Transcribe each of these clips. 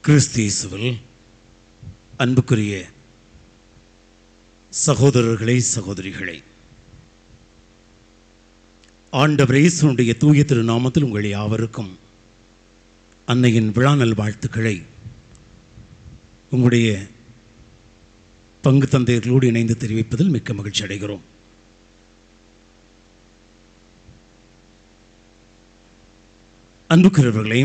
கிறிஸ்து இயேசுவில் அன்புக்குரிய சகோதரர்களே, சகோதரிகளே, ஆண்டவர் இயேசுவுடைய தூய திருநாமத்தில் உங்கள் யாவருக்கும் அன்னையின் விழா நல் வாழ்த்துக்களை உங்களுடைய பங்கு தந்தையர்களோடு இணைந்து தெரிவிப்பதில் மிக்க மகிழ்ச்சி அடைகிறோம். அன்புக்குரியவர்களே,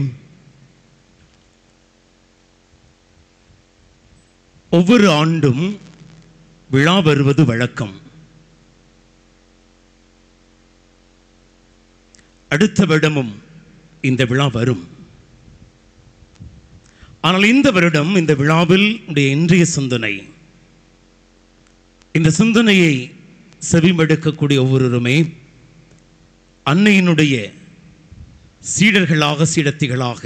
ஒவ்வொரு ஆண்டும் விழா வருவது வழக்கம். அடுத்த வருடமும் இந்த விழா வரும். ஆனால் இந்த வருடம் இந்த விழாவில் இன்றைய சிந்தனை, இந்த சிந்தனையை செவிமடுக்கக்கூடிய ஒவ்வொருவருமே அன்னையினுடைய சீடர்களாக, சீடத்திகளாக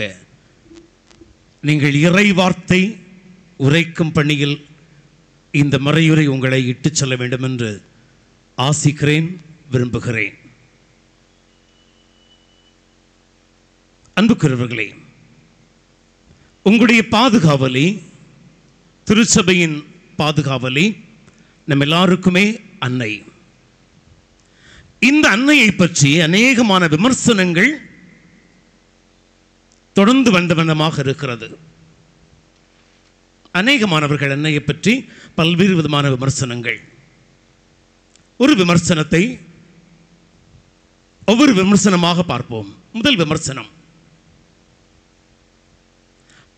நீங்கள் இறை வார்த்தை உரைக்கும் பணியில் இந்த மறையுரை உங்களை இட்டுச் செல்ல வேண்டும் என்று ஆசிக்கிறேன், விரும்புகிறேன். அன்புக்குரியவர்களே, உங்களுடைய பாதுகாவலி, திருச்சபையின் பாதுகாவலி நம்ம எல்லாருக்குமே அன்னை. இந்த அன்னையை பற்றி அநேகமான விமர்சனங்கள் தொடர்ந்து வந்த வண்ணமாக இருக்கிறது. அநேகமானவர்கள் அன்னையை பற்றி பல்வேறு விதமான விமர்சனங்கள். ஒரு விமர்சனத்தை ஒவ்வொரு விமர்சனமாக பார்ப்போம். முதல் விமர்சனம்,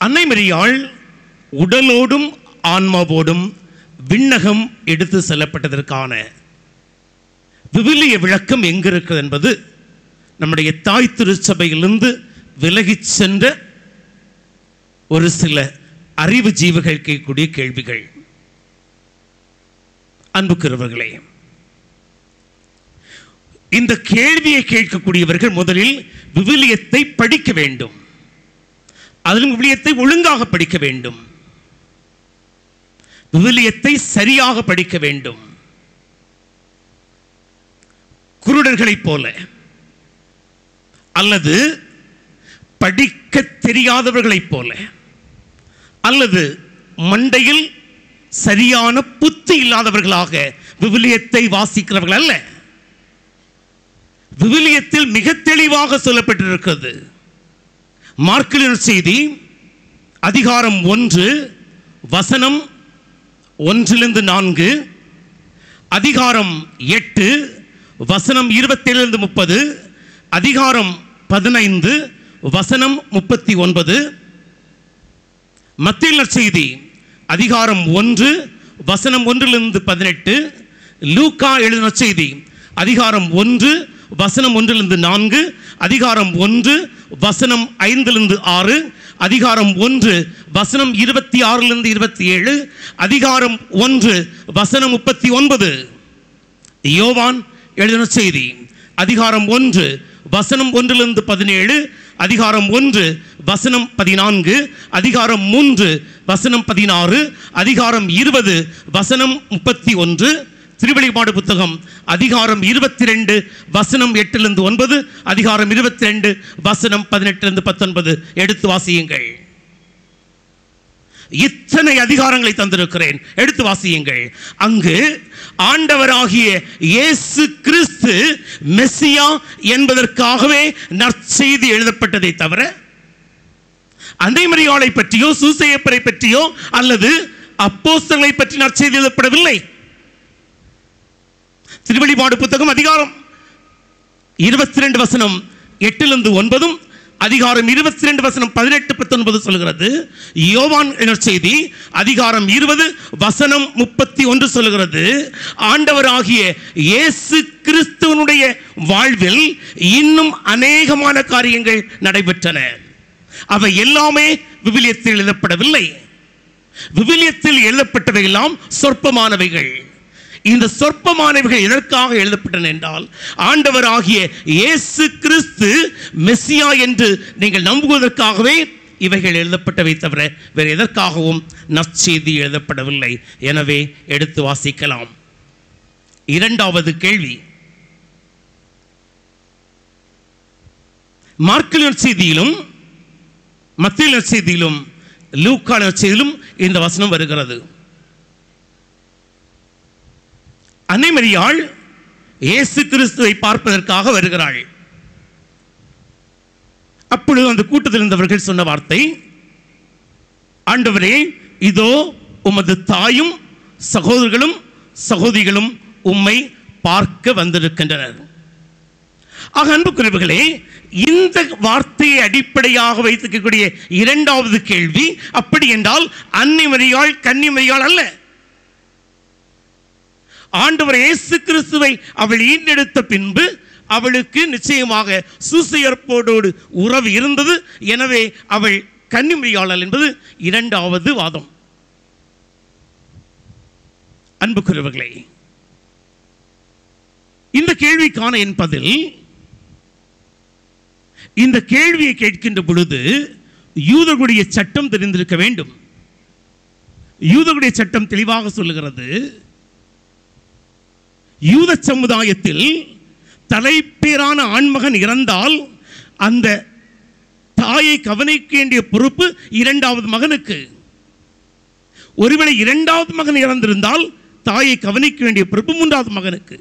அன்னை மரியாள் உடலோடும் ஆன்மாவோடும் விண்ணகம் எடுத்து செல்லப்பட்டதற்கான விவிலிய விளக்கம் எங்கிருக்கிறது என்பது நம்முடைய தாய் திருச்சபையிலிருந்து விலகிச் சென்ற ஒரு சில அறிவு ஜீவர்கள் கேட்கக்கூடிய கேள்விகள். அன்புக்குரியவர்களே, இந்த கேள்வியை கேட்கக்கூடியவர்கள் முதலில் விவிலியத்தை படிக்க வேண்டும். அதிலும் விவிலியத்தை ஒழுங்காக படிக்க வேண்டும். விவிலியத்தை சரியாக படிக்க வேண்டும். குருடர்களைப் போல அல்லது படிக்க தெரியாதவர்களைப் போல அல்லது மண்டையில் சரியான புத்தி இல்லாதவர்களாக விவிலியத்தை வாசிக்கிறவர்கள் அல்ல. விவிலியத்தில் மிக தெளிவாக சொல்லப்பட்டிருக்கிறது. மார்க்கின் செய்தி அதிகாரம் 1 வசனம் 1-4, அதிகாரம் 8 வசனம் 27-30, அதிகாரம் 15 வசனம் 39, மத்தேயு நற்செய்தி அதிகாரம் 1 வசனம் 1-18, லூக்கா எழுதின நற்செய்தி அதிகாரம் 1 வசனம் 1-4, அதிகாரம் 1 வசனம் 5-6, அதிகாரம் 1 வசனம் 26-27, அதிகாரம் 1 வசனம் 39, யோவான் எழுதின செய்தி அதிகாரம் 1 வசனம் 1-17, அதிகாரம் 1 வசனம் 14, அதிகாரம் 3 வசனம் 16, அதிகாரம் 20 வசனம் 31, திருவெளிப்பாடு புத்தகம் அதிகாரம் 22 வசனம் 8-9, அதிகாரம் 22 வசனம் 18-19 எடுத்து வாசியுங்கள். இத்தனை அதிகாரங்களை தந்திருக்கிறேன், எடுத்து வாசியுங்கள். அங்கு ஆண்டவராகிய இயேசு கிறிஸ்து மெசியா என்பதற்காகவே நற்செய்தி எழுதப்பட்டதை தவிர அன்னை மரியாளை பற்றியோ சூசையப்பரை பற்றியோ அல்லது அப்போஸ்தலர்களை பற்றி நற்செய்தி எழுதப்படவில்லை. திருவெளிப்பாடு புத்தகம் அதிகாரம் 22 வசனம் 8-9, அதிகாரம் 22 வசனம் 18-19 சொல்கிறது. யோவான் நற்செய்தி அதிகாரம் 20 வசனம் 31 சொல்கிறது. ஆண்டவராகிய இயேசு கிறிஸ்துவனுடைய வாழ்வில் இன்னும் அநேகமான காரியங்கள் நடைபெற்றன. அவை எல்லாமே விவிலியத்தில் எழுதப்படவில்லை. விவிலியத்தில் எழுதப்பட்டவை எல்லாம் சொற்பமானவைகள். இந்த சொற்பமானவைகள் எதற்காக எழுதப்பட்டன என்றால், ஆண்டவராகிய இயேசு கிறிஸ்து மெசியா என்று நீங்கள் நம்புவதற்காகவே இவைகள் எழுதப்பட்டவை தவிர வேறு எதற்காகவும் நற்செய்தி எழுதப்படவில்லை. எனவே எடுத்து வாசிக்கலாம். இரண்டாவது கேள்வி, மார்க்கு நற்செய்தியிலும் மத்தேயு நற்செய்தியிலும் லூக்கா நற்செய்தியிலும் இந்த வசனம் வருகிறது. அன்னை மரியாள் இயேசு கிறிஸ்துவை பார்ப்பதற்காக வருகிறாள். அப்பொழுது அந்த கூட்டத்தில் இருந்தவர்கள் சொன்ன வார்த்தை, ஆண்டவரே, இதோ உமது தாயும் சகோதரர்களும் சகோதரிகளும் உம்மை பார்க்க வந்திருக்கின்றனர். ஆக அன்புக்குரியவர்களே, இந்த வார்த்தையை அடிப்படையாக வைத்திருக்கக்கூடிய இரண்டாவது கேள்வி, அப்படி என்றால் அன்னை மரியாள் கன்னி மரியாள் அல்ல. ஆண்டவர் இயேசு கிறிஸ்துவை அவள் ஈண்டெடுத்த பின்பு அவளுக்கு நிச்சயமாக சூசையற்போடு உறவு இருந்தது. எனவே அவள் கன்னி மரியாள் என்பது இரண்டாவது வாதம். அன்புக்குரியவர்களே, இந்த கேள்விக்கான என் பதில், இந்த கேள்வியை கேட்கின்ற பொழுது யூதர்களுடைய சட்டம் தெரிந்திருக்க வேண்டும். யூதர்களுடைய சட்டம் தெளிவாக சொல்லுகிறது, யூத சமுதாயத்தில் தலைப்பேரான ஆண்மகன் இறந்தால் அந்த தாயை கவனிக்க வேண்டிய பொறுப்பு இரண்டாவது மகனுக்கு. ஒருவேளை இரண்டாவது மகன் இறந்திருந்தால் தாயை கவனிக்க வேண்டிய பொறுப்பு மூன்றாவது மகனுக்கு.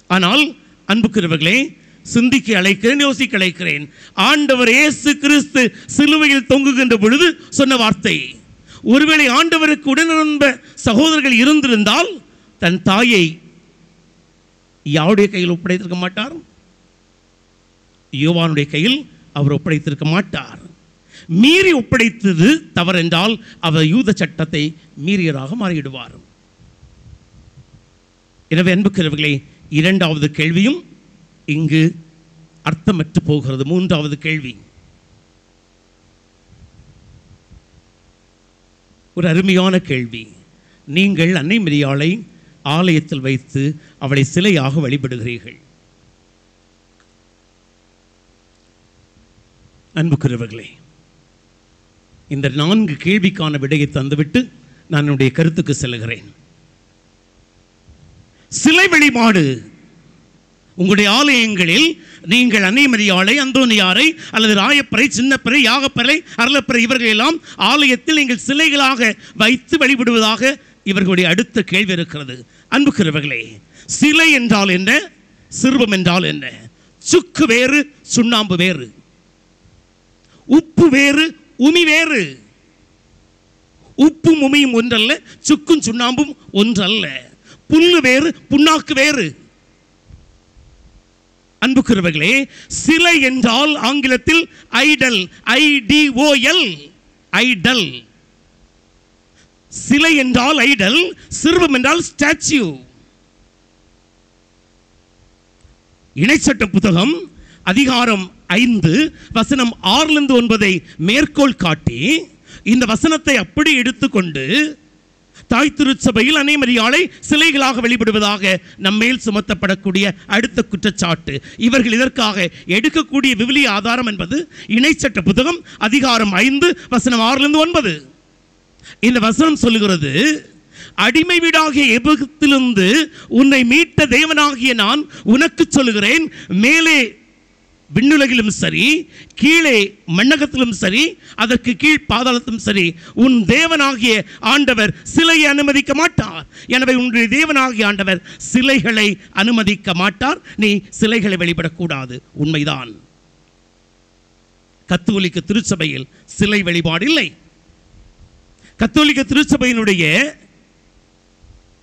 ஆனால் அன்புக்குரியவர்களே, சிந்திக்க அழைக்கிறேன், யோசிக்க அழைக்கிறேன். ஆண்டவர் இயேசு கிறிஸ்து சிலுவையில் தொங்குகின்ற பொழுது சொன்ன வார்த்தை, ஒருவேளை ஆண்டவருக்கு உடனிருந்த சகோதரர்கள் இருந்திருந்தால் தன் தாயை யாருடைய கையில் ஒப்படைத்திருக்க மாட்டார்? யோவானுடைய கையில் அவர் ஒப்படைத்திருக்க மாட்டார். மீறி ஒப்படைத்தது தவறென்றால் அவர் யூத சட்டத்தை மீறியராக மாறிவிடுவார். எனவே அன்புக்குரியவர்களே, இரண்டாவது கேள்வியும் இங்கு அர்த்தமற்று போகிறது. மூன்றாவது கேள்வி ஒரு அருமையான கேள்வி. நீங்கள் அன்னை மரியாளை ஆலயத்தில் வைத்து அவளை சிலையாக வழிபடுகிறீர்கள். அன்புக்குரியவர்களே, இந்த 4 கேள்விக்கான விடையை தந்துவிட்டு நான் என்னுடைய கருத்துக்கு செல்கிறேன். சிலை வழிபாடு, உங்களுடைய ஆலயங்களில் நீங்கள் அன்னை மரியாளை, அந்தோனியாரை அல்லது ராயப்பரை, சின்னப்பரை, யாகப்பரை, அருளப்பரை இவர்கள் எல்லாம் ஆலயத்தில் நீங்கள் சிலைகளாக வைத்து வழிபடுவதாக இவர்களுடைய அடுத்த கேள்வி இருக்கிறது. அன்புக்குரியவர்களே, சிலை என்றால் என்ன? சிறுவம் என்றால் என்ன? சுக்கு வேறு, சுண்ணாம்பு வேறு. உப்பு வேறு, உமி வேறு. உப்பும் உமியும் ஒன்றல்ல, சுக்கும் சுண்ணாம்பும் ஒன்றல்ல. புல்லு வேறு, புண்ணாக்கு வேறு. அன்புக்குரியவர்களே, சிலை என்றால் ஆங்கிலத்தில் ஐடல், IDOL, ஐடல். சிலை என்றால் ஐடல், சிறுவம் என்றால் ஸ்டாச்சு. இணைச்சட்ட புத்தகம் அதிகாரம் 5 வசனம் 6-9 மேற்கோள் காட்டி இந்த வசனத்தை அப்படி எடுத்துக்கொண்டு தாய் திருச்சபையில் அன்னை மரியாளை சிலைகளாக வழிபடுவதாக நம்மேல் சுமத்தப்படக்கூடிய அடுத்த குற்றச்சாட்டு. இவர்கள் இதற்காக எடுக்கக்கூடிய விவிலிய ஆதாரம் என்பது இணைச்சட்ட புத்தகம் அதிகாரம் 5 வசனம் 6-9. இந்த வசனம் சொல்லுகிறது, அடிமை வீடாகிய எகிப்திலிருந்து உன்னை மீட்ட தேவனாகிய நான் உனக்கு சொல்லுகிறேன், மேலே விண்ணுலகிலும் சரி, கீழே மண்ணகத்திலும் சரி, அதற்கு கீழ் பாதாளத்திலும் சரி, உன் தேவனாகிய ஆண்டவர் சிலையை அனுமதிக்க மாட்டார். எனவே உன்னுடைய தேவனாகிய ஆண்டவர் சிலைகளை அனுமதிக்க மாட்டார். நீ சிலைகளை வழிபடக்கூடாது. உண்மைதான். கத்தோலிக்க திருச்சபையில் சிலை வழிபாடு இல்லை. கத்தோலிக்க திருச்சபையினுடைய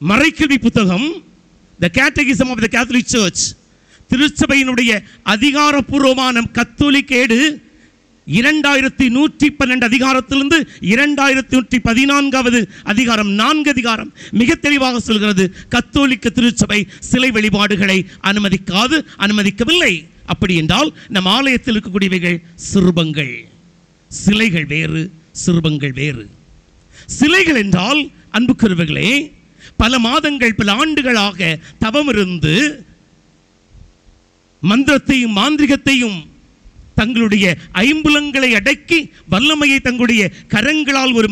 மறைக்கல்வி புத்தகம் The Catechism of the Catholic Church, திருச்சபையினுடைய அதிகாரப்பூர்வமான கத்தோலிக்க ஏடு 2112 அதிகாரத்திலிருந்து 2114 அதிகாரம் 4 அதிகாரம் மிக தெளிவாக சொல்கிறது, கத்தோலிக்க திருச்சபை சிலை வழிபாடுகளை அனுமதிக்கவில்லை. அப்படி என்றால் நம் ஆலயத்தில் இருக்கக்கூடியவைகள் சிறுபங்கள். சிலைகள் வேறு, சிறுபங்கள் வேறு. சிலைகள் என்றால் அன்புக்குரியவர்களே, பல மாதங்கள் பல ஆண்டுகளாக தவமிருந்து மந்திரத்தையும் மாந்திரிகத்தையும் தங்களுடைய ஐம்புலங்களை அடக்கி வல்லமையை தங்களுடைய கரங்களால் ஒரு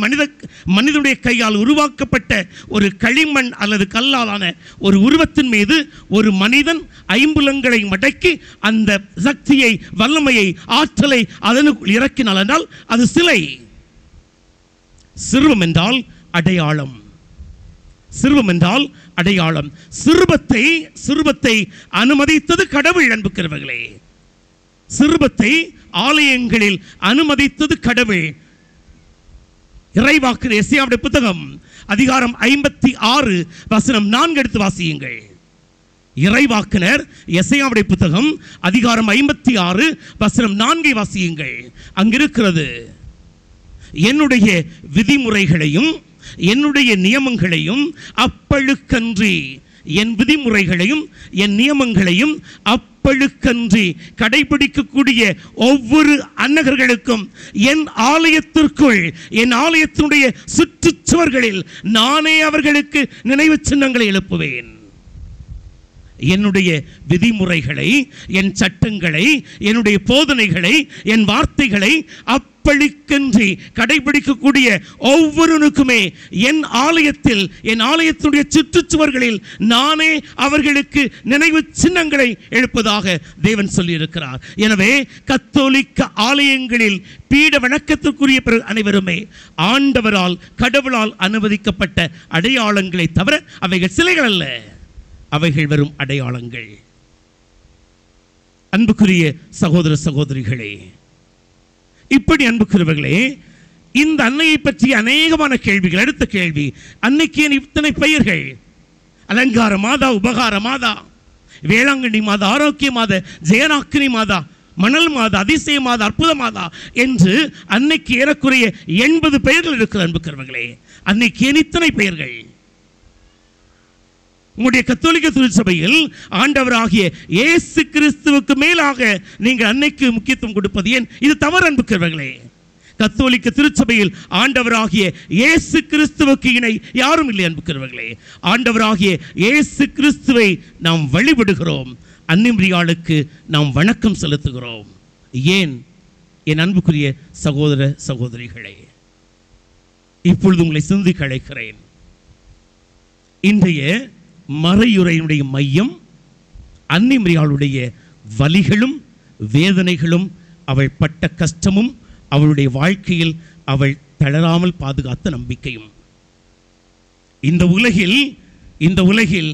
மனிதனுடைய கையால் உருவாக்கப்பட்ட ஒரு களிமண் அல்லது கல்லாலான ஒரு உருவத்தின் மீது ஒரு மனிதன் ஐம்புலங்களை மடக்கி அந்த சக்தியை, வல்லமையை, ஆற்றலை அதனுக்குள் இறக்கினால் என்றால் அது சிலை. சிறுவம் என்றால் அடையாளம். சிறுவம் என்றால் அடையாளம். சிறுவத்தை அனுமதித்தது கடவுள். அன்புக்கிறவர்களே, சிறுவத்தை ஆலயங்களில் அனுமதித்தது கடவுள். இறைவாக்கு எசேயாவுடைய புத்தகம் அதிகாரம் 56 வசனம் 4 எடுத்து வாசியுங்கள். இறைவாக்கினர் எசேயாவுடைய புத்தகம் அதிகாரம் 56 வசனம் 4 வாசியுங்கள். அங்கிருக்கிறது, என்னுடைய விதிமுறைகளையும் என்னுடைய நியமங்களையும் அப்பழுக்கன்றி, என் விதிமுறைகளையும் என் நியமங்களையும் அப்பழுக்கன்றி கடைபிடிக்கக்கூடிய ஒவ்வொரு அன்னகர்களுக்கும் என் ஆலயத்திற்குள், என் ஆலயத்தினுடைய சுற்றுச்சுவர்களில் நானே அவர்களுக்கு நினைவு சின்னங்களை எழுப்புவேன். என்னுடைய விதிமுறைகளை, என் சட்டங்களை, என்னுடைய போதனைகளை, என் வார்த்தைகளை அப்பழுக்கன்றி கடைபிடிக்கக்கூடிய ஒவ்வொருவனுக்குமே என் ஆலயத்தில், என் ஆலயத்தினுடைய சுற்றுச்சுவர்களில் நானே அவர்களுக்கு நினைவு சின்னங்களை எழுப்பதாக தேவன் சொல்லியிருக்கிறார். எனவே கத்தோலிக்க ஆலயங்களில் பீட வணக்கத்திற்குரிய அனைவருமே ஆண்டவரால், கடவுளால் அனுமதிக்கப்பட்ட அடையாளங்களை தவிர அவைகள் சிலைகள் அல்ல, அவைகள் வரும் அடையாளங்கள். அன்புக்குரிய சகோதர சகோதரிகளே, இப்படி அன்புக்குரியவர்களே, இந்த அன்னையை பற்றி அநேகமான கேள்விகள். அடுத்த கேள்வி, அன்னைக்கு ஏன் இத்தனை பெயர்கள்? அலங்கார மாதா, உபகார மாதா, வேளாங்கண்ணி மாதா, ஆரோக்கிய மாதா, ஜெயராக்கினி மாதா, மணல் மாதா, அதிசய மாதா, அற்புத மாதா என்று அன்னைக்கு ஏறக்குறைய 80 பெயர்கள் இருக்கிற அன்புக்குரியவர்களே. அன்னைக்கு ஏன் இத்தனை பெயர்கள்? உங்களுடைய கத்தோலிக்க திருச்சபையில் ஆண்டவராகிய இயேசு கிறிஸ்துவுக்கு மேலாக நீங்கள் அன்னைக்கு முக்கியத்துவம் கொடுப்பது ஏன்? இது தவறு அன்புக்கிறவர்களே. கத்தோலிக்க திருச்சபையில் ஆண்டவராகிய இயேசு கிறிஸ்துவுக்கு இணை யாரும் இல்லை அன்புக்கிறவர்களே. ஆண்டவராகிய இயேசு கிறிஸ்துவை நாம் வழிபடுகிறோம், அன்னிமரியாளுக்கு நாம் வணக்கம் செலுத்துகிறோம். ஏன்? என் அன்புக்குரிய சகோதர சகோதரிகளே, இப்பொழுது உங்களை சிந்திக்க அழைக்கிறேன். இன்றைய மறையுறையினுடைய மையம் அன்னிமரியாளுடைய வலிகளும் வேதனைகளும், அவள் பட்ட கஷ்டமும், அவளுடைய வாழ்க்கையில் அவள் தளராமல் பாதுகாத்த நம்பிக்கையும். இந்த உலகில்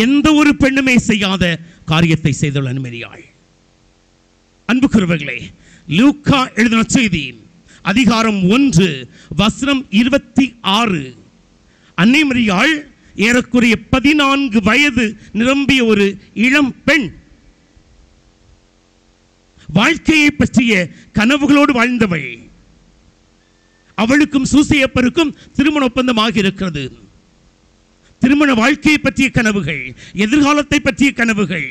எந்த ஒரு பெண்ணுமே செய்யாத காரியத்தை செய்துள்ள அன்னிமரியாள். அன்புக்குரியவர்களே, லூக்கா எழுதின செய்தி அதிகாரம் 1 வசனம் 26. அன்னிமரியாள் ஏறக்குறைய 14 வயது நிரம்பிய ஒரு இளம் பெண். வாழ்க்கையை பற்றிய கனவுகளோடு வாழ்ந்தவள். அவளுக்கும் சூசையப்பருக்கும் திருமண ஒப்பந்தமாக இருக்கிறது. திருமண வாழ்க்கையை பற்றிய கனவுகள், எதிர்காலத்தை பற்றிய கனவுகள்,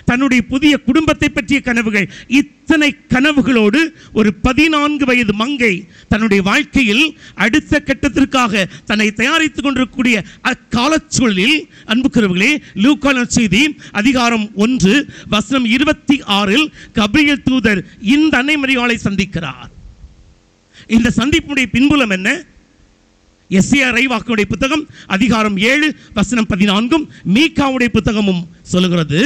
தன்னுடைய புதிய குடும்பத்தை பற்றிய கனவுகள், இத்தனை கனவுகளோடு ஒரு 14 வயது மங்கை தன்னுடைய வாழ்க்கையில் அடுத்த கட்டத்திற்காக தன்னை தயாரித்துக் கொண்டிருக்கக்கூடிய அக்காலச்சூழலில் அன்புக்குரியவர்களே, லூக்கா நற்செய்தி அதிகாரம் 1 வசனம் 26 கபிரியேல் தூதர் இந்த அன்னைமரியாளை சந்திக்கிறார். இந்த சந்திப்புடைய பின்புலம் என்ன? எஸ்ஏயா இறைவாக்குடைய புத்தகம் அதிகாரம் 7 வசனம் 14 மீகாவுடைய புத்தகமும் சொல்லுகிறது.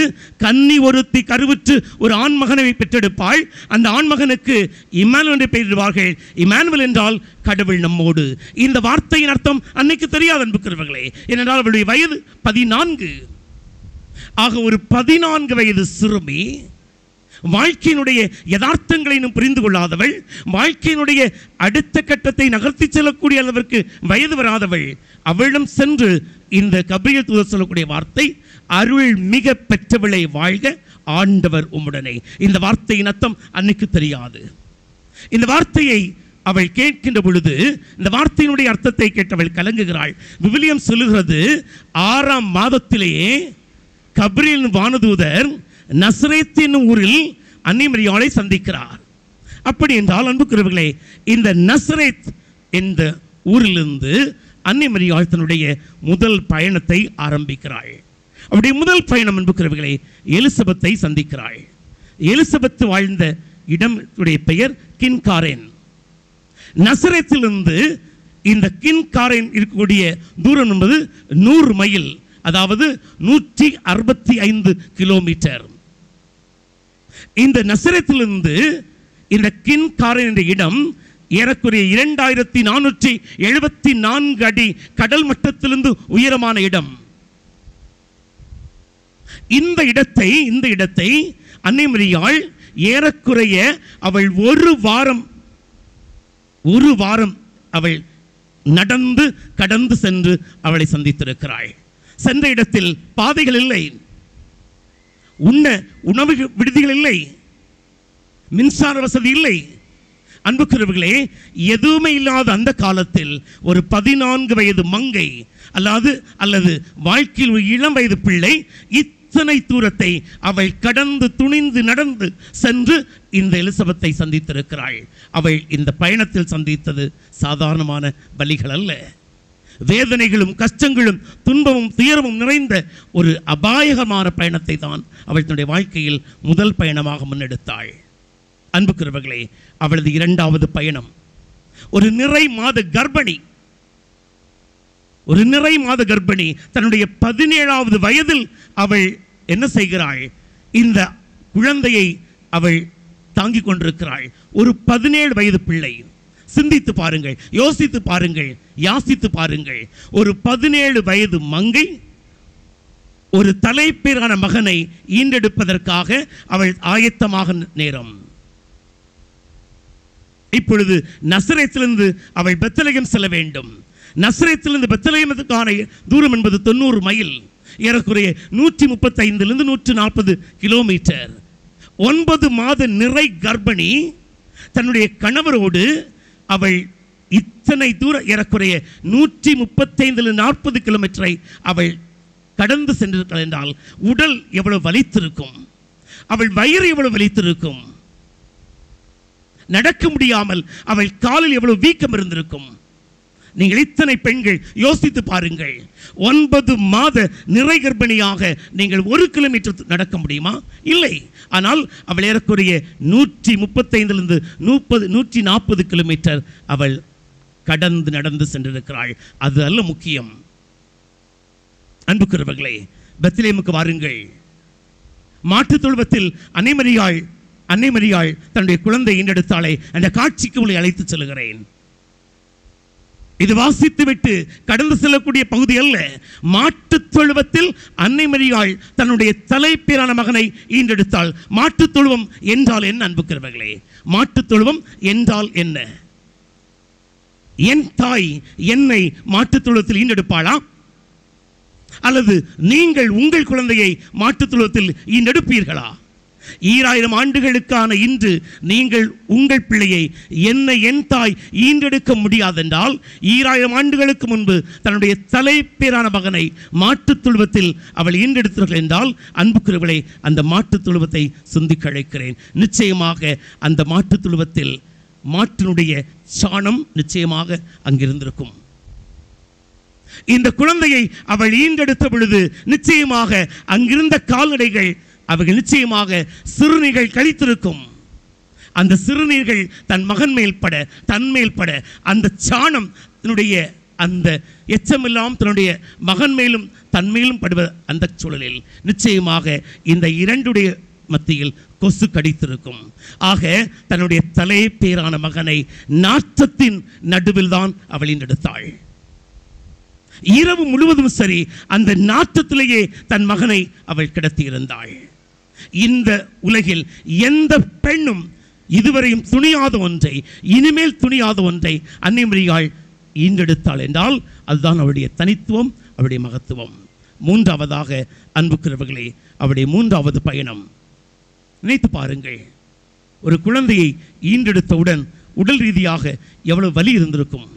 கன்னி ஒருத்தி கருவுற்று ஒரு ஆண்மகனை பெற்றெடுப்பாள், அந்த ஆண்மகனுக்கு இம்மானுவேல் என்று பெயரிடுவார்கள். இம்மானுவேல் என்றால் கடவுள் நம்மோடு. இந்த வார்த்தையின் அர்த்தம் அன்னைக்கு தெரியாத அன்புக்குரியவர்களே. ஏனென்றால் அவளுடைய வயது 14. ஆக ஒரு 14 வயது சிறுமி, வாழ்க்கையினுடைய யதார்த்தங்களை புரிந்து கொள்ளாதவள், வாழ்க்கையினுடைய அடுத்த கட்டத்தை நகர்த்தி செல்லக்கூடிய அளவிற்கு வயது வராதவள், அவளிடம் சென்று இந்த கபிரியேல் தூதர் சொல்லக்கூடிய வார்த்தை, அருள் மிக பெற்றவளை வாழ்க, ஆண்டவர் உம்முடனே. இந்த வார்த்தையின் அர்த்தம் அன்னைக்கு தெரியாது. இந்த வார்த்தையை அவள் கேட்கின்ற பொழுது, இந்த வார்த்தையினுடைய அர்த்தத்தை கேட்டவள் கலங்குகிறாள். விவிலியம் சொல்லுகிறது, 6ஆம் மாதத்திலேயே கபிரியேல் வானதூதர் நசரேத் என்னும் ஊரில் அன்னிமரியாளை சந்திக்கிறார். அப்படி என்றால் அன்புக்குரியவர்களே, இந்த நசரேத் என்ற ஊரிலிருந்து அன்னிமரியாள் தன்னுடைய முதல் பயணத்தை ஆரம்பிக்கிறாள். அவருடைய முதல் பயணம் அன்புக்குரியவர்களே, எலிசபெத்தை சந்திக்கிறாள். எலிசபெத் வாழ்ந்த இடமுடைய பெயர் கின்காரேன். நசரேத்திலிருந்து இந்த கின்காரேன் இருக்கக்கூடிய தூரம் என்பது 100 மைல், அதாவது 165 கிலோமீட்டர். இந்த நசரேத்திலிருந்து இந்த கின்காரேன் என்ற இடம் ஏறக்குறைய 2474 அடி கடல் மட்டத்திலிருந்து உயரமான இடம். இந்த இடத்தை அன்னை மரியாள் ஏறக்குறைய அவள் ஒரு வாரம் அவள் நடந்து கடந்து சென்று அவளை சந்தித்திருக்கிறாள். சென்ற இடத்தில் பாதைகள் இல்லை, உணவு விடுதிகள் இல்லை, மின்சார வசதி இல்லை. அன்புக்குரியவர்களே, எதுவுமே இல்லாத அந்த காலத்தில் ஒரு 14 வயது மங்கை அல்லது வாழ்க்கையில் ஒரு இளம் வயது பிள்ளை இத்தனை தூரத்தை அவள் கடந்து துணிந்து நடந்து சென்று இந்த எலிசபெத்தை சந்தித்திருக்கிறாள். அவள் இந்த பயணத்தில் சந்தித்தது சாதாரணமான வலிகள் அல்ல. வேதனைகளும் கஷ்டங்களும் துன்பமும் துயரமும் நிறைந்த ஒரு அபாயகமான பயணத்தை தான் அவள் தன்னுடைய வாழ்க்கையில் முதல் பயணமாக முன்னெடுத்தாள். அன்புக்குரியவர்களே, அவளது 2வது பயணம் ஒரு நிறை மாத கர்ப்பிணி தன்னுடைய 17வது வயதில் அவள் என்ன செய்கிறாள்? இந்த குழந்தையை அவள் தாங்கிக் கொண்டிருக்கிறாள். ஒரு 17 வயது பிள்ளை. சிந்தித்து பாருங்கள், யோசித்து பாருங்கள், யாசித்து பாருங்கள். ஒரு 17 வயது மங்கை ஒரு தலைப்பேரான மகனை ஈண்டெடுப்பதற்காக அவள் ஆயத்தமாக நேரம். இப்பொழுது நசரேத்திலிருந்து அவள் பெத்லகேம் செல்ல வேண்டும். நசரேத்திலிருந்து பெத்லகேமுக்கான தூரம் என்பது 90 மைல், ஏறக்குறைய 135 140 கிலோமீட்டர். 9 மாத நிறை கர்ப்பிணி தன்னுடைய கணவரோடு அவள் இத்தனை தூரம் ஏறக்குறைய 135 40 கிலோமீட்டரை அவள் கடந்து சென்றிருக்கிறாள் என்றால் உடல் எவ்வளவு வலித்திருக்கும், அவள் வயிறு எவ்வளவு வலித்திருக்கும், நடக்க முடியாமல் அவள் காலில் எவ்வளவு வீக்கம் இருந்திருக்கும். நீங்கள் இத்தனை பெண்கள் யோசித்து பாருங்கள். 9 மாத நிறை கர்ப்பிணியாக நீங்கள் 1 கிலோமீட்டர் நடக்க முடியுமா? இல்லை. ஆனால் அவள் ஏறக்குறைய 135 140 கிலோமீட்டர் அவள் கடந்து நடந்து சென்றிருக்கிறாள். அது அல்ல முக்கியம். அன்புக்குரியவர்களே, பெத்லகேமுக்கு வாருங்கள். மாட்டுத் தொழுவத்தில் அன்னை மரியாள் தன்னுடைய குழந்தை ஈண்டெடுத்தாளே, அந்த காட்சிக்கு உங்களை அழைத்து செல்கிறேன். இது வாசித்துவிட்டு கடந்து செல்லக்கூடிய பகுதி அல்ல. மாட்டுத் தொழுவத்தில் அன்னை மரியாள் தன்னுடைய தலைப்பேரான மகனை ஈண்டெடுத்தாள். மாட்டுத் தொழுவம் என்றால் என்ன அன்புக்குரியவர்களே? மாட்டுத் தொழுவம் என்றால் என்ன? என் தாய் என்னை மாட்டுத் தொழுவத்தில் ஈண்டெடுப்பாளா? அல்லது நீங்கள் உங்கள் குழந்தையை மாட்டுத் தொழுவத்தில் ஈண்டெடுப்பீர்களா? 2000 ஆண்டுகளுக்கான இன்று நீங்கள் உங்கள் பிள்ளையை என் தாய் ஈண்டெடுக்க முடியாதென்றால் 2000 ஆண்டுகளுக்கு முன்பு தன்னுடைய தலைப்பேரான மகனை மாட்டுத் தொழுவத்தில் அவள் ஈண்டெடுத்தார்கள் என்றால், அன்புக்குரியவர்களே, அந்த மாட்டுத் தொழுவத்தை சிந்திக்க அழைக்கிறேன். நிச்சயமாக அந்த மாட்டுத் தொழுவத்தில் மாட்டினுடைய சாணம் நிச்சயமாக அங்கிருந்திருக்கும். இந்த குழந்தையை அவள் ஈண்டெடுத்த பொழுது நிச்சயமாக அங்கிருந்த கால்நடைகள் அவர்கள் நிச்சயமாக சிறுநீர்கள் கழித்திருக்கும். அந்த சிறுநீர்கள் தன் மகன் மேல் பட, தன் மேல் பட, அந்த சாணம் தன்னுடைய அந்த எச்சமெல்லாம் தன்னுடைய மகன் மேலும் தன் மேலும் படுவ அந்த சூழலில் நிச்சயமாக இந்த இரண்டுடைய மத்தியில் கொசு கடித்திருக்கும். ஆக தன்னுடைய தலைப்பேரான மகனை நாற்றத்தின் நடுவில் தான் அவள் ஈண்டெடுத்தாள். இரவு முழுவதும் சரி அந்த நாற்றத்திலேயே தன் மகனை அவள் கிடத்தியிருந்தாள். இந்த உலகில் எந்த பெண்ணும் இதுவரையும் துணியாத ஒன்றை, இனிமேல் துணியாத ஒன்றை அன்னை மரியாள் ஈண்டெடுத்தாள் என்றால் அதுதான் அவளுடைய தனித்துவம், அவளுடைய மகத்துவம். 3வதாக அன்புக்குரியவர்களே, அவளுடைய 3வது பயணம். நினைத்து பாருங்கள், ஒரு குழந்தையை ஈண்டெடுத்தவுடன் உடல் ரீதியாக எவ்வளவு வலி இருந்திருக்கும்,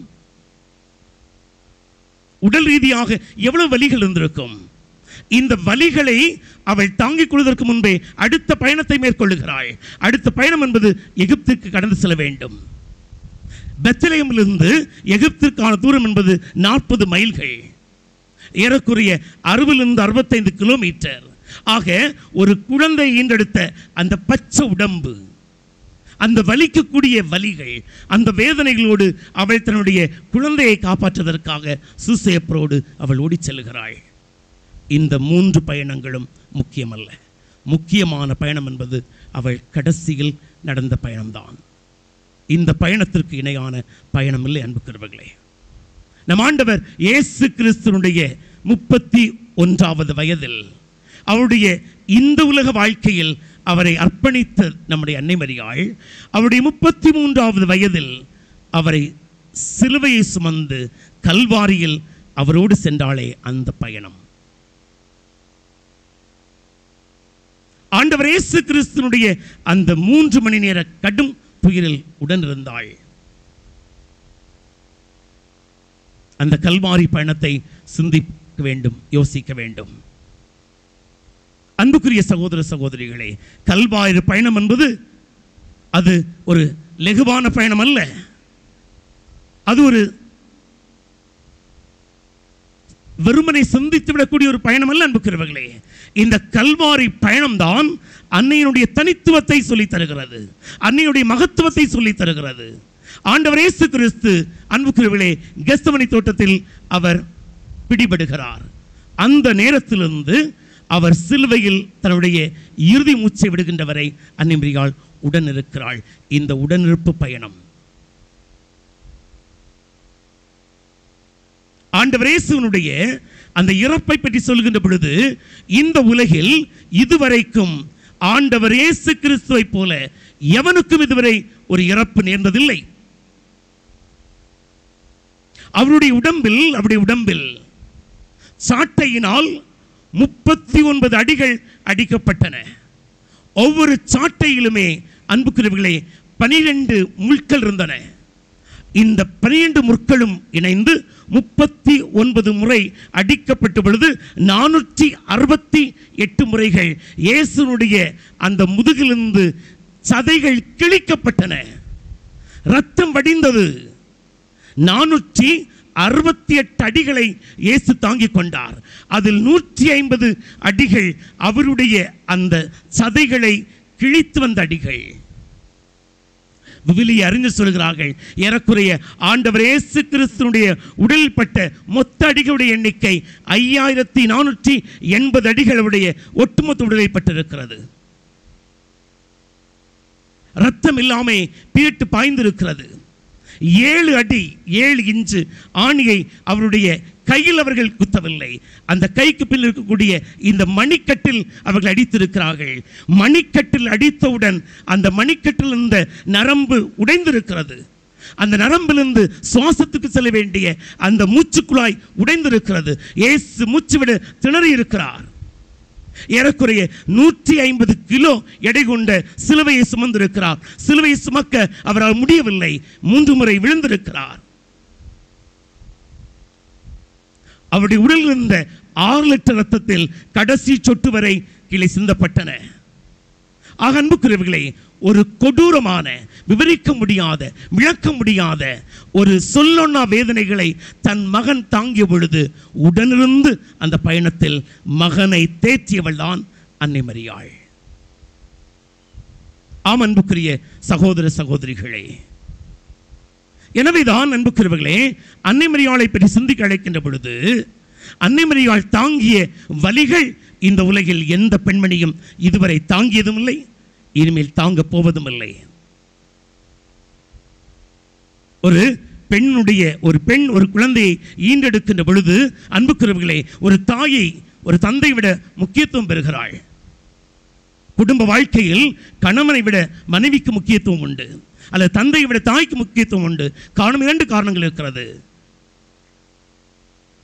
உடல் ரீதியாக எவ்வளவு வலிகள் இருந்திருக்கும். இந்த வலிகளை அவள் தாங்கிக் கொள்வதற்கு முன்பே அடுத்த பயணத்தை மேற்கொள்ளுகிறாள். அடுத்த பயணம் என்பது எகிப்துக்கு கடந்து செல்ல வேண்டும். பெத்லகேமிலிருந்து எகிப்திற்கான தூரம் என்பது 40 மைல்கள், ஏறக்குறைய 60 65 கிலோமீட்டர். ஆக ஒரு குழந்தை ஈண்டெடுத்த அந்த பச்சை உடம்பு, அந்த வலிக்கக்கூடிய வலிகள், அந்த வேதனைகளோடு அவள் தன்னுடைய குழந்தையை காப்பாற்றுவதற்காக சூசேப்பரோடு அவள் ஓடி செல்கிறாள். இந்த 3 பயணங்களும் இந்த பயணத்திற்கு இணையான பயணம் இல்லை அன்புக்குரியவர்களே. நம் ஆண்டவர் இயேசு கிறிஸ்துவினுடைய 31வது வயதில் அவருடைய இந்த உலக வாழ்க்கையில் அவரை அர்ப்பணித்த நம்முடைய அன்னை மரியாள் அவருடைய 33வது வயதில் அவரை சிலுவையை சுமந்து கல்வாரியில் அவரோடு சென்றாளே அந்த பயணம். ஆண்டவர் இயேசு கிறிஸ்துவினுடைய அந்த 3 மணி நேர கடும் துயரில் உடனிருந்தாள். அந்த கல்வாரி பயணத்தை சிந்திக்க வேண்டும், யோசிக்க வேண்டும். அன்புக்குரிய சகோதர சகோதரிகளே, கல்வாரி பயணம் என்பது அது ஒரு லெகுவான பயணம் அல்ல. அது ஒரு வெறுமனை சிந்தித்து விடக்கூடிய ஒரு பயணம் அல்ல அன்புக்குரியவர்களே. இந்த கல்வாரி பயணம்தான் அன்னையினுடைய தனித்துவத்தை சொல்லித் தருகிறது, அன்னையுடைய மகத்துவத்தை சொல்லித் தருகிறது. ஆண்டவர் இயேசு கிறிஸ்து அன்புக்குரியவர்களே கெத்செமனே தோட்டத்தில் அவர் பிடிபடுகிறார். அந்த நேரத்திலிருந்து அவர் சிலுவையில் தன்னுடைய இறுதி மூச்சை விடுகின்ற வரை அன்னை மரியாள் உடன் இருக்கிறாள். இந்த உடனிருப்பு பயணம் ஆண்டவர் இயேசுவினுடைய அந்த இறப்பை பற்றி சொல்கின்ற பொழுது, இந்த உலகில் இதுவரைக்கும் ஆண்டவர் இயேசு கிறிஸ்துவை போல எவனுக்கும் இதுவரை ஒரு இறப்பு நேர்ந்ததில்லை. அவருடைய உடம்பில் சாட்டையினால் 39 அடிகள் அடிக்கப்பட்டன. ஒவ்வொரு சாட்டையிலுமே அன்புக்குரியவர்களே 12 முட்கள் இருந்தன. இந்த 12 முட்களும் இணைந்து 39 முறை அடிக்கப்பட்ட பொழுது 468 முறைகள் இயேசுனுடைய அந்த முதுகிலிருந்து சதைகள் கிழிக்கப்பட்டன, ரத்தம் வடிந்தது. 468 அடிகளை இயேசு தாங்கிக் கொண்டார். அதில் 150 அடிகள் அவருடைய அந்த சதைகளை கிழித்து வந்த அடிகள். விவிலிய அறிஞர் சொல்கிறார்கள், ஏறக்குறைய ஆண்டவர் இயேசு கிறிஸ்துவினுடைய உடலில் பட்ட மொத்த அடிகளுடைய எண்ணிக்கை 5480 அடிகளுடைய ஒட்டுமொத்த உடலில் பட்டிருக்கிறது. ரத்தம் இல்லாமல் பீட்டு பாய்ந்திருக்கிறது. 7 அடி 7 இன்ச்சு ஆணியை அவருடைய கையில் அவர்கள் குத்தவில்லை, அந்த கைக்கு பின் இருக்கக்கூடிய இந்த மணிக்கட்டில் அவர்கள் அடித்திருக்கிறார்கள். மணிக்கட்டில் அடித்தவுடன் அந்த மணிக்கட்டில் இருந்த நரம்பு உடைந்திருக்கிறது. அந்த நரம்பிலிருந்து சுவாசத்துக்கு செல்ல வேண்டிய அந்த மூச்சுக்குழாய் உடைந்திருக்கிறது. இயேசு மூச்சு விட திணறி இருக்கிறார். ஏறக்குறைய 150 கிலோ எடை கொண்ட சிலுவையை சுமந்திருக்கிறார். சிலுவையை சுமக்க அவரால் முடியவில்லை, 3 முறை விழுந்திருக்கிறார். அவருடைய உடலில் இருந்த 6 லிட்டர் ரத்தத்தில் கடைசி சொட்டு வரை கீழே சிந்தப்பட்டன. ஆக அன்புக்குரியவர்களே, ஒரு கொடூரமான, விவரிக்க முடியாத, விளக்க முடியாத ஒரு சொல்லொன்னா வேதனைகளை தன் மகன் தாங்கிய பொழுது உடனிருந்து அந்த பயணத்தில் மகனை தேற்றியவள் தான் அன்னை மரியாள். ஆம் அன்புக்குரிய சகோதர சகோதரிகளே, எனவேதான் அன்புக்குரியவர்களே அன்னை மரியாளை பற்றி சிந்திக்க அழைக்கின்ற பொழுது அன்னை மரியாள் தாங்கிய வலிகள் இந்த உலகில் எந்த பெண்மணியும் இதுவரை தாங்கியதும் இல்லை, இனிமேல் தாங்க போவதும் இல்லை. ஒரு பெண் ஒரு குழந்தையை ஈண்டெடுக்கின்ற பொழுது அன்புக்குரியவர்களே ஒரு தாயை ஒரு தந்தை விட முக்கியத்துவம் பெறுகிறாள். குடும்ப வாழ்க்கையில் கணவனை விட மனைவிக்கு முக்கியத்துவம் உண்டு, அல்லது தந்தையை விட தாய்க்கு முக்கியத்துவம் உண்டு. காரணம் 2 காரணங்கள் இருக்கிறது.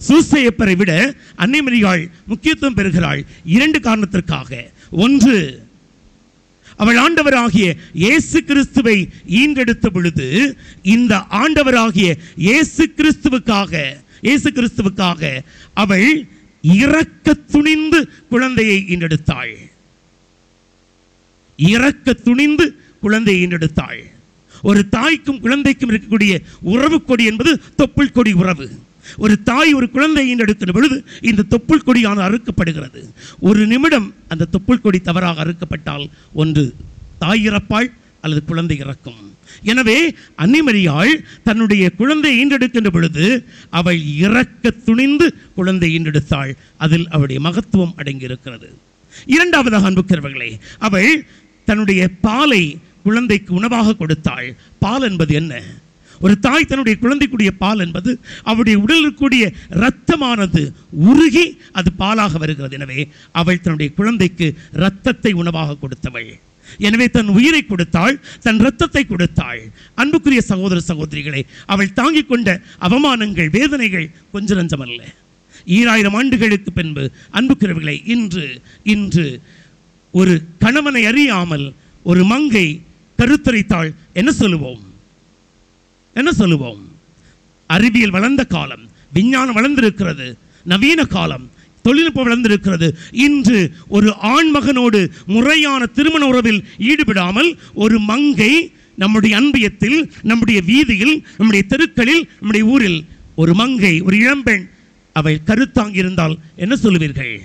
சூசையப்பரை விட அன்னை மரியாள் முக்கியத்துவம் பெறுகிறாள் 2 காரணத்திற்காக. ஒன்று, அவள் ஆண்டவராகிய இயேசு கிறிஸ்துவை ஈன்றெடுத்த பொழுது இந்த ஆண்டவராகிய இயேசு கிறிஸ்துவுக்காக அவள் இறக்க துணிந்து குழந்தையை ஈன்றெடுத்தாள். இறக்க துணிந்து குழந்தையை ஈன்றெடுத்தாள். ஒரு தாய்க்கும் குழந்தைக்கும் இருக்கக்கூடிய உறவு கொடி என்பது தொப்புள் கொடி உறவு. ஒரு தாய் ஒரு குழந்தையை ஈன்றெடுக்கிற பொழுது இந்த தொப்புள் கொடியான அறுக்கப்படுகிறது. ஒரு நிமிடம் அந்த தொப்புள் கொடி தவறாக அறுக்கப்பட்டால் ஒன்று தாய் இறப்பாள் அல்லது குழந்தை இறக்கும். எனவே அன்னை மரியாள் தன்னுடைய குழந்தையை ஈன்றெடுக்கின்ற பொழுது அவள் இறக்க துணிந்து குழந்தை ஈன்றெடுத்தாள். அதில் அவளுடைய மகத்துவம் அடங்கியிருக்கிறது. 2வது அன்புக்குரியவர்களே, அவள் தன்னுடைய பாலை குழந்தைக்கு உணவாக கொடுத்தாள். பால் என்பது என்ன? ஒரு தாய் தன்னுடைய குழந்தைக்குரிய பால் என்பது அவருடைய உடலில் இருக்கக்கூடிய இரத்தமானது உருகி அது பாலாக வருகிறது. எனவே அவள் தன்னுடைய குழந்தைக்கு இரத்தத்தை உணவாக கொடுத்தவள். எனவே தன் உயிரை கொடுத்தாள், தன் இரத்தத்தை கொடுத்தாள். அன்புக்குரிய சகோதர சகோதரிகளை, அவள் தாங்கிக் கொண்ட அவமானங்கள், வேதனைகள் கொஞ்ச நஞ்சமல்ல. 2000 ஆண்டுகளுக்கு பின்பு அன்புக்குரியவர்களை, இன்று ஒரு கணவனை அறியாமல் ஒரு மங்கை கருத்தரித்தாள். என்ன சொல்லுவோம்? அறிவியல் வளர்ந்த காலம், விஞ்ஞானம் வளர்ந்திருக்கிறது, நவீன காலம், தொழில்நுட்பம் வளர்ந்திருக்கிறது. இன்று ஒரு ஆண்மகனோடு முறையான திருமண உறவில் ஈடுபடாமல் ஒரு மங்கை நம்முடைய அன்பியத்தில், நம்முடைய வீதியில், நம்முடைய தெருக்களில், நம்முடைய ஊரில் ஒரு மங்கை, ஒரு இளம்பெண் அவள் கருத்தாங்கி இருந்தால் என்ன சொல்லுவீர்கள்?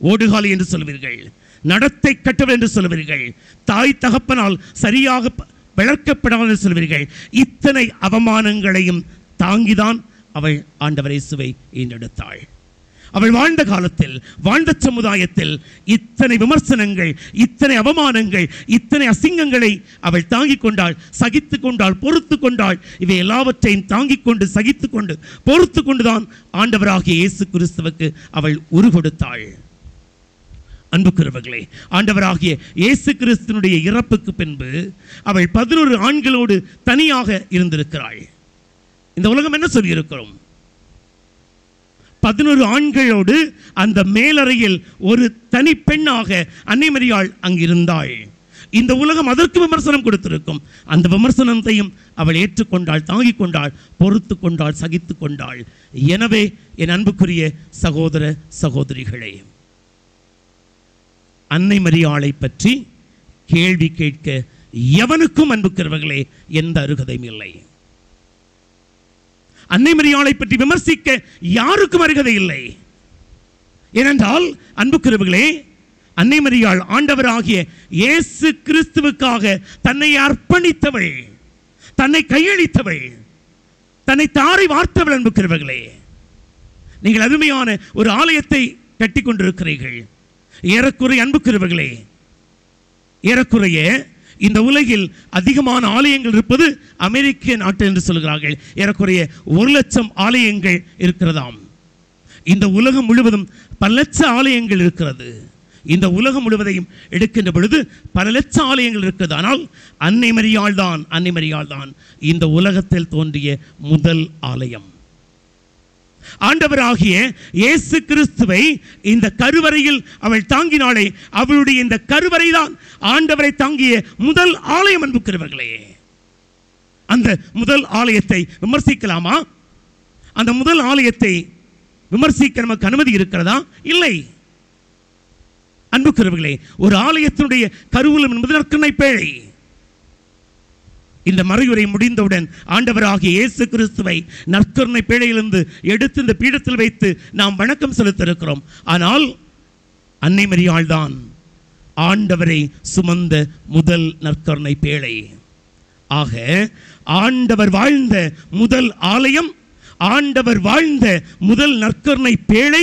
ஓடுகாலி என்று சொல்லுவீர்கள், நடத்தை கட்டவள் என்று சொல்லுவீர்கள், தாய் தகப்பனால் சரியாக வளர்க்கப்படாமல் சொல்வீர்கள். இத்தனை அவமானங்களையும் தாங்கிதான் அவள் ஆண்டவர் இயேசுவை ஈண்டெடுத்தாள். அவள் வாழ்ந்த காலத்தில், வாழ்ந்த சமுதாயத்தில் இத்தனை விமர்சனங்கள், இத்தனை அவமானங்கள், இத்தனை அசிங்கங்களை அவள் தாங்கிக் கொண்டாள், சகித்து கொண்டாள், பொறுத்து கொண்டாள். இவை எல்லாவற்றையும் தாங்கிக் கொண்டு, சகித்து கொண்டு, பொறுத்து கொண்டுதான் ஆண்டவராகிய இயேசு கிறிஸ்துவுக்கு அவள் உரு கொடுத்தாள். அன்புக்குரியவர்களே, ஆண்டவராகிய இயேசு கிறிஸ்துவினுடைய இறப்புக்கு பின்பு அவள் 11 ஆண்களோடு தனியாக இருந்திருக்கிறாள். இந்த உலகம் என்ன சொல்லியிருக்கிறோம்? 11 ஆண்களோடு அந்த மேலறையில் ஒரு தனி பெண்ணாக அன்னை மரியாள் அங்கிருந்தாள். இந்த உலகம் அதற்கு விமர்சனம் கொடுத்திருக்கும். அந்த விமர்சனத்தையும் அவள் ஏற்றுக்கொண்டாள், தாங்கிக் கொண்டாள், பொறுத்து கொண்டாள், சகித்து கொண்டாள். எனவே என் அன்புக்குரிய சகோதர சகோதரிகளே, அன்னை மரியாளை பற்றி கேள்வி கேட்க எவனுக்கும் அன்புக்குரியவர்களே எந்த அருகதையும் இல்லை. அன்னை மரியாளை பற்றி விமர்சிக்க யாருக்கும் அருகதை இல்லை. ஏனென்றால் அன்புக்குரியவர்களே, அன்னை மரியாள் ஆண்டவராகிய இயேசு கிறிஸ்துவுக்காக தன்னை அர்ப்பணித்தவள், தன்னை கையளித்தவள், தன்னை தாரை வார்த்தவள். அன்புக்குரியவர்களே, நீங்கள் அருமையான ஒரு ஆலயத்தை கட்டி கொண்டிருக்கிறீர்கள். ஏறக்குறைய அன்புக்குரியவர்களே, ஏறக்குறைய இந்த உலகில் அதிகமான ஆலயங்கள் இருப்பது அமெரிக்க நாட்டு என்று சொல்கிறார்கள். ஏறக்குறைய 1,00,000 ஆலயங்கள் இருக்கிறதாம். இந்த உலகம் முழுவதும் பல லட்ச ஆலயங்கள் இருக்கிறது. இந்த உலகம் முழுவதையும் எடுக்கின்ற பொழுது பல லட்ச ஆலயங்கள் இருக்கிறது. ஆனால் அன்னை மரியாள் தான் இந்த உலகத்தில் தோன்றிய முதல் ஆலயம். ஆண்டவராகிய இயேசு கிறிஸ்துவை இந்த கருவறையில் அவள் தாங்கினாளே, அவளுடைய இந்த கருவறை தான் ஆண்டவரை தாங்கிய முதல் ஆலயம். அன்புக்குரியவர்களே, அந்த முதல் ஆலயத்தை விமர்சிக்கலாமா? அந்த முதல் ஆலயத்தை விமர்சிக்க நமக்கு அனுமதி இருக்கிறதா? இல்லை. அன்புக்குரியவர்களே, ஒரு ஆலயத்தினுடைய கருவூலம் என்பது நற்கருணை பேழை. இந்த மறையுரை முடிந்தவுடன் ஆண்டவராகிய இயேசு கிறிஸ்துவை நற்கருணை பேழையிலிருந்து எடுத்து இந்த பீடத்தில் வைத்து நாம் வணக்கம் செலுத்த இருக்கிறோம். ஆனால் அன்னை மரியாள் தான் ஆண்டவரை சுமந்த முதல் நற்கருணை பேழை. ஆக ஆண்டவர் வாழ்ந்த முதல் ஆலயம், ஆண்டவர் வாழ்ந்த முதல் நற்கருணை பேழை,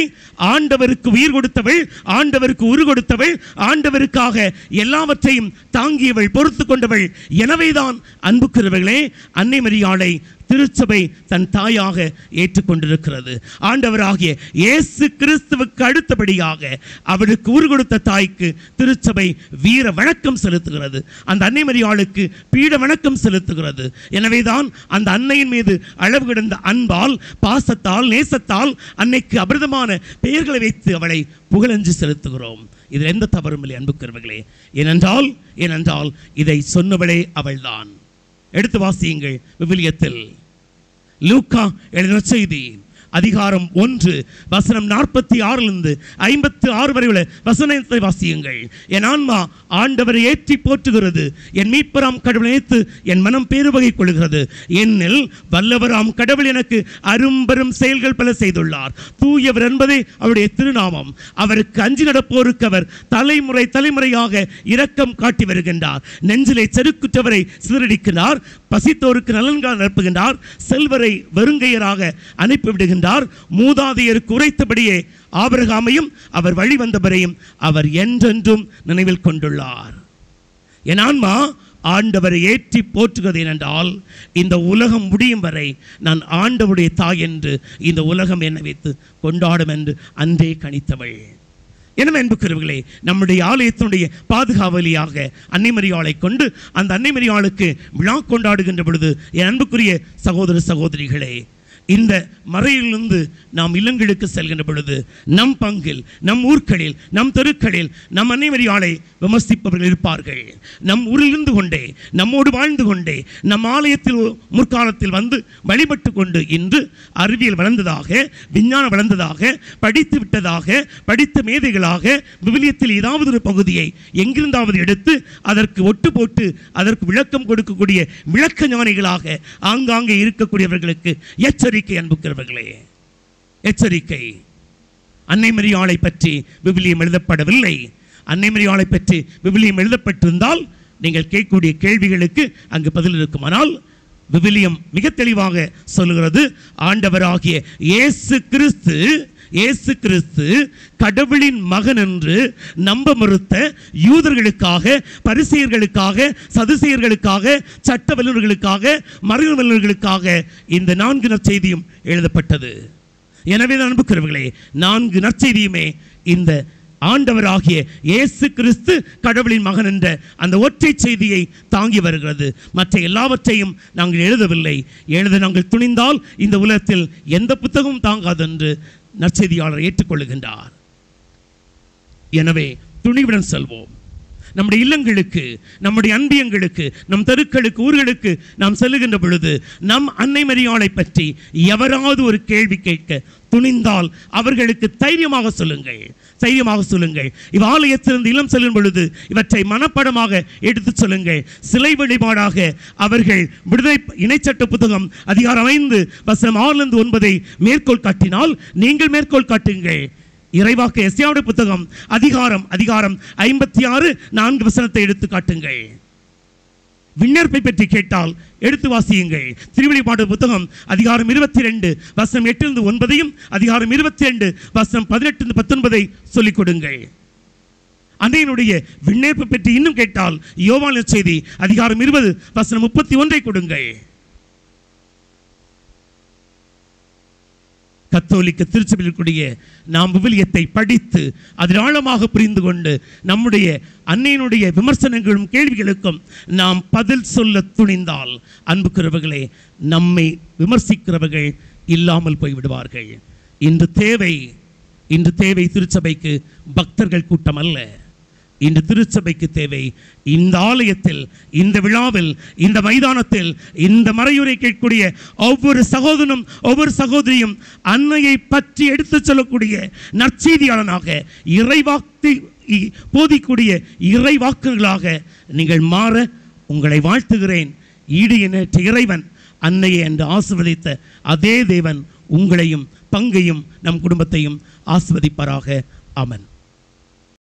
ஆண்டவருக்கு உயிர் கொடுத்தவள், ஆண்டவருக்கு உரு கொடுத்தவள், ஆண்டவருக்காக எல்லாவற்றையும் தாங்கியவள், பொறுத்து கொண்டவள். எனவேதான் அன்புக்குரியவர்களே, அன்னை மரியாளை திருச்சபை தன் தாயாக ஏற்றுக்கொண்டிருக்கிறது. ஆண்டவராகிய இயேசு கிறிஸ்துவுக்கு அடுத்தபடியாக அவருக்கு உரு கொடுத்த தாய்க்கு திருச்சபை வீர வணக்கம் செலுத்துகிறது. அந்த அன்னை மரியாளுக்கு பீட வணக்கம் செலுத்துகிறது. எனவேதான் அந்த அன்னையின் மீது அளவு கிடந்த அன்பால், பாசத்தால், நேசத்தால் அன்னைக்கு அபிரதமான பெயர்களை வைத்து அவளை புகழஞ்சு செலுத்துகிறோம். இதில் எந்த தவறும் இல்லை அன்புக்குரியவர்களே. ஏனென்றால் இதை சொன்னவளே அவள்தான். எடுத்து வாசியுங்கள் விவிலியத்தில் லூக்கா எழுதின செய்தி அதிகாரம் 1 வசனம் 46 56 வரை உள்ள வசனத்தை வாசியுங்கள். என் ஆன்மா ஆண்டவரை ஏற்றி போற்றுகிறது, என் மீட்பராம் கடவுளை நினைத்து என் மனம் பேருவகை கொள்கிறது. என்னில் வல்லவராம் கடவுள் எனக்கு அரும்பெரும் செயல்கள் பல செய்துள்ளார். தூயவர் என்பதே அவருடைய திருநாமம். அவருக்கு அஞ்சி நடப்போருக்கு அவர் தலைமுறை தலைமுறையாக இரக்கம் காட்டி வருகின்றார். நெஞ்சிலே செருக்குற்றவரை சிதறடிக்கிறார், பசித்தோருக்கு நலன்கால் நிரப்புகின்றார், செல்வரை வெறுங்கையராக அனுப்பிவிடுகின்றார். மூதாதையருக்கு உரைத்தபடியே ஆபிரகாமையும் அவர் வழி வந்தவரையும் அவர் என்றென்றும் நினைவில் கொண்டுள்ளார். என் ஆன்மா ஆண்டவரை ஏற்றி போற்றுகிறது ஏனென்றால் இந்த உலகம் முடியும் வரை நான் ஆண்டவருடைய தாய் என்று இந்த உலகம் என்னை வைத்து கொண்டாடும் என்று அன்றே கணித்தவள். எனவே அன்புக்குரியவர்களே, நம்முடைய ஆலயத்தினுடைய பாதுகாவலியாக அன்னை மரியாளை கொண்டு அந்த அன்னை மரியாளுக்கு விழா கொண்டாடுகின்ற பொழுது என் அன்புக்குரிய சகோதர சகோதரிகளே, இந்த மறையிலிருந்து நாம் இல்லங்களுக்கு செல்கின்ற பொழுது நம் பங்கில், நம் ஊர்களில், நம் தெருக்களில் நம் அன்னை மரியாளை விமர்சிப்பவர்கள் இருப்பார்கள். நம் ஊரிலிருந்து கொண்டே, நம்மோடு வாழ்ந்து கொண்டே, நம் ஆலயத்தில் முற்காலத்தில் வந்து வழிபட்டு கொண்டு இன்று அறிவியல் வளர்ந்ததாக, விஞ்ஞானம் வளர்ந்ததாக, படித்து விட்டதாக, படித்த மேதைகளாக விவிலியத்தில் ஏதாவது ஒரு பகுதியை எங்கிருந்தாவது எடுத்து அதற்கு ஒட்டு போட்டு அதற்கு விளக்கம் கொடுக்கக்கூடிய விளக்க ஞானிகளாக ஆங்காங்கே இருக்கக்கூடியவர்களுக்கு எச்சரிக்கை. அன்புக்கிறவர்களே, எச்சரிக்கை. அன்னை மரியாளை பற்றி விவிலியம் எழுதப்படவில்லை. அன்னை மரியாளை பற்றி விவிலியம் எழுதப்பட்டிருந்தால் நீங்கள் கேட்கக்கூடிய கேள்விகளுக்கு அங்கு பதில் இருக்கும். ஆனால் விவிலியம் மிக தெளிவாக சொல்லுகிறது, ஆண்டவராகிய இயேசு கிறிஸ்து கடவுளின் மகன் என்று நம்ப மறுத்த யூதர்களுக்காக, பரிசேயர்களுக்காக, சதுசேயர்களுக்காக, சட்ட வல்லுநர்களுக்காக, மறைவு வல்லுநர்களுக்காக இந்த 4 நற்செய்தியும் எழுதப்பட்டது. எனவே அன்புக்குரியவர்களே, 4 நற்செய்தியுமே இந்த ஆண்டவராகிய இயேசு கிறிஸ்து கடவுளின் மகன் என்ற அந்த ஒற்றை செய்தியை தாங்கி வருகிறது. மற்ற எல்லாவற்றையும் நாங்கள் எழுதவில்லை. எழுத நாங்கள் துணிந்தால் இந்த உலகத்தில் எந்த புத்தகமும் தாங்காது என்று நற்செய்தியாளர் ஏற்றுக்கொள்ளுகின்றார். எனவே துணிவுடன் செல்வோம். நம்முடைய இல்லங்களுக்கு, நம்முடைய அன்பியங்களுக்கு, நம் தெருக்களுக்கு, ஊர்களுக்கு நாம் செல்லுகின்ற பொழுது நம் அன்னை மரியாளை பற்றி எவராவது ஒரு கேள்வி கேட்க துணிந்தால் அவர்களுக்கு தைரியமாக சொல்லுங்கள். இவ்வாலயத்திலிருந்து இல்லம் செல்லும் பொழுது இவற்றை மனப்படமாக எடுத்து சொல்லுங்கள். சிலை வழிபாடாக அவர்கள் விடுதலை இணைச்சட்ட புத்தகம் அதிகாரம் 5 வசனம் 6-9 மேற்கோள் காட்டினால் நீங்கள் மேற்கோள் காட்டுங்கள். இறைவாக்கு எஸ்ஐயாவுடைய புத்தகம் அதிகாரம் 56 4 வசனத்தை எடுத்து காட்டுங்கள். விண்ணேற்பை பற்றி கேட்டால் எடுத்து வாசியுங்கள். திருவெளிப்பாடு புத்தகம் அதிகாரம் 22 வசனம் 8-9 அதிகாரம் 22 வசனம் 18-19 சொல்லிக் கொடுங்கள். அன்னையினுடைய விண்ணேற்பை பற்றி இன்னும் கேட்டால் யோவான் செய்தி அதிகாரம் 20 வசனம் 31 கொடுங்கள். கத்தோலிக்க திருச்சபையிலுடைய நாம் விவிலியத்தை படித்து அதில் ஆழமாக புரிந்து கொண்டு நம்முடைய அன்னையினுடைய விமர்சனங்களும் கேள்விகளுக்கும் நாம் பதில் சொல்ல துணிந்தால் அன்புக்குரியவர்களே, நம்மை விமர்சிக்கிறவர்கள் இல்லாமல் போய்விடுவார்கள். இன்று தேவை திருச்சபைக்கு பக்தர்கள் கூட்டம் அல்ல. இன்று திருச்சபைக்கு தேவை இந்த ஆலயத்தில், இந்த விழாவில், இந்த மைதானத்தில், இந்த மறையுரை கேட்கக்கூடிய ஒவ்வொரு சகோதரனும் ஒவ்வொரு சகோதரியும் அன்னையை பற்றி எடுத்துச் சொல்லக்கூடிய நற்செய்தியாளனாக, இறைவாக்கு போதிக்கூடிய இறைவாக்குகளாக நீங்கள் மாற உங்களை வாழ்த்துகிறேன். ஈடு இணையற்ற இறைவன் அன்னையை என்று ஆசீர்வதித்த அதே தேவன் உங்களையும் பங்கையும் நம் குடும்பத்தையும் ஆசீர்வதிப்பாராக. ஆமென்.